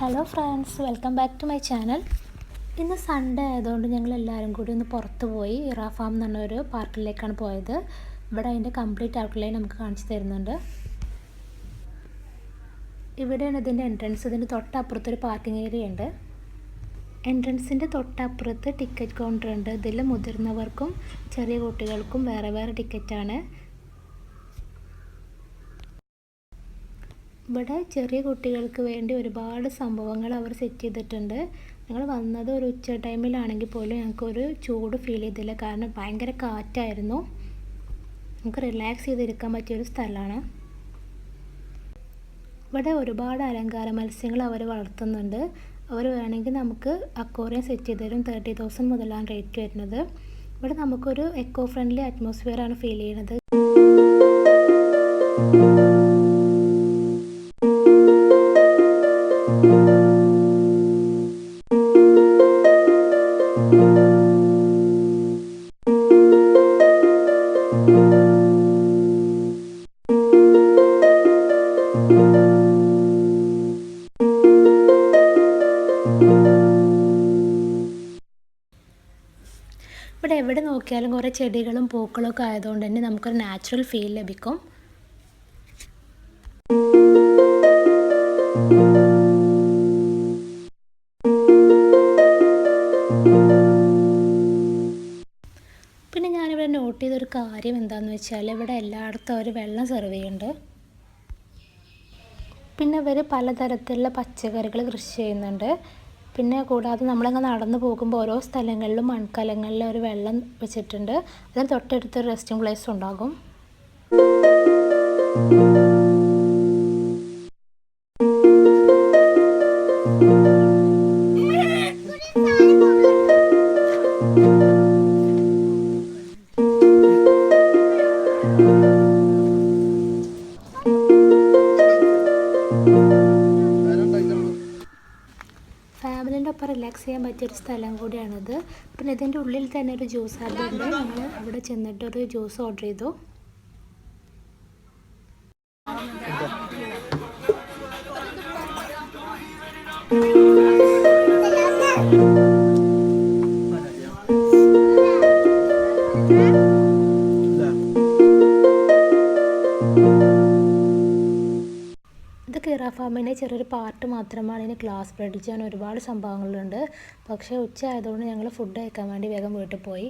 Hello friends, welcome back to my channel. ഇന്ന് Sunday ആയതുകൊണ്ട് ഞങ്ങൾ എല്ലാവരും കൂടി ഒന്ന് പുറത്ത് പോയി. ഇറാ ഫാം എന്ന് പറഞ്ഞൊരു പാർക്കിലേക്കാണ് പോയത്. ഇവിടെ അതിൻ്റെ കംപ്ലീറ്റ് ഔട്ട്ലൈൻ നമുക്ക് കാണിച്ചു തരുന്നുണ്ട്. ഇവിടെയാണ് ഇതിൻ്റെ എൻട്രൻസ്. ഇതിൻ്റെ തൊട്ടപ്പുറത്തൊരു പാർക്കിംഗ് ഏരിയ ഉണ്ട്. എൻട്രൻസിൻ്റെ തൊട്ടപ്പുറത്ത് ടിക്കറ്റ് കൗണ്ടർ ഉണ്ട്. ഇതിൽ മുതിർന്നവർക്കും ചെറിയ കുട്ടികൾക്കും വേറെ വേറെ ടിക്കറ്റാണ്. ഇവിടെ ചെറിയ കുട്ടികൾക്ക് വേണ്ടി ഒരുപാട് സംഭവങ്ങൾ അവർ സെറ്റ് ചെയ്തിട്ടുണ്ട്. ഞങ്ങൾ വന്നത് ഒരു ഉച്ച ടൈമിലാണെങ്കിൽ പോലും ഞങ്ങൾക്കൊരു ചൂട് ഫീൽ ചെയ്തില്ല. കാരണം ഭയങ്കര കാറ്റായിരുന്നു. നമുക്ക് റിലാക്സ് ചെയ്തിരിക്കാൻ പറ്റിയൊരു സ്ഥലമാണ്. ഇവിടെ ഒരുപാട് അലങ്കാര മത്സ്യങ്ങൾ അവർ വളർത്തുന്നുണ്ട്. അവർ വേണമെങ്കിൽ നമുക്ക് അക്വേറിയം സെറ്റ് ചെയ്ത് തരും. 30,000 മുതലാണ് റേറ്റ് വരുന്നത്. ഇവിടെ നമുക്കൊരു എക്കോ ഫ്രണ്ട്ലി അറ്റ്മോസ്ഫിയറാണ് ഫീൽ ചെയ്യുന്നത്. ഇവിടെ എവിടെ നോക്കിയാലും കുറേ ചെടികളും പൂക്കളൊക്കെ ആയതുകൊണ്ട് തന്നെ നമുക്കൊരു നാച്ചുറൽ ഫീൽ ലഭിക്കും. പിന്നെ ഞാനിവിടെ നോട്ട് ചെയ്തൊരു കാര്യം എന്താണെന്ന് വെച്ചാൽ ഇവിടെ എല്ലായിടത്തും അവർ വെള്ളം സെർവ് ചെയ്യുന്നുണ്ട്. പിന്നെ ഇവർ പലതരത്തിലുള്ള പച്ചക്കറികൾ കൃഷി ചെയ്യുന്നുണ്ട്. പിന്നെ കൂടാതെ നമ്മളങ്ങ് നടന്നു പോകുമ്പോൾ ഓരോ സ്ഥലങ്ങളിലും മൺകലങ്ങളിൽ ഒരു വെള്ളം വെച്ചിട്ടുണ്ട്. അതിന് തൊട്ടടുത്തൊരു റെസ്റ്റിംഗ് പ്ലേസ് ഉണ്ടാകും. ഫാമിലിൻ്റെ ഒപ്പം റിലാക്സ് ചെയ്യാൻ പറ്റിയൊരു സ്ഥലം കൂടിയാണിത്. പിന്നെ ഇതിൻ്റെ ഉള്ളിൽ തന്നെ ഒരു ജ്യൂസ് ഹാർബർ ഉണ്ട്. ഞങ്ങൾ അവിടെ ചെന്നിട്ട് ഒരു ജ്യൂസ് ഓർഡർ ചെയ്തു. ഇതൊക്കെ ഇറാ ഫാമിൻ്റെ ചെറിയൊരു പാർട്ട് മാത്രമാണ്. ഇനി ഗ്ലാസ് ബ്രിഡ്ജ് ചെയ്യാൻ ഒരുപാട് സംഭവങ്ങളുണ്ട്. പക്ഷേ ഉച്ച ആയതുകൊണ്ട് ഞങ്ങൾ ഫുഡ് കഴിക്കാൻ വേണ്ടി വേഗം വീട്ടിൽ പോയി.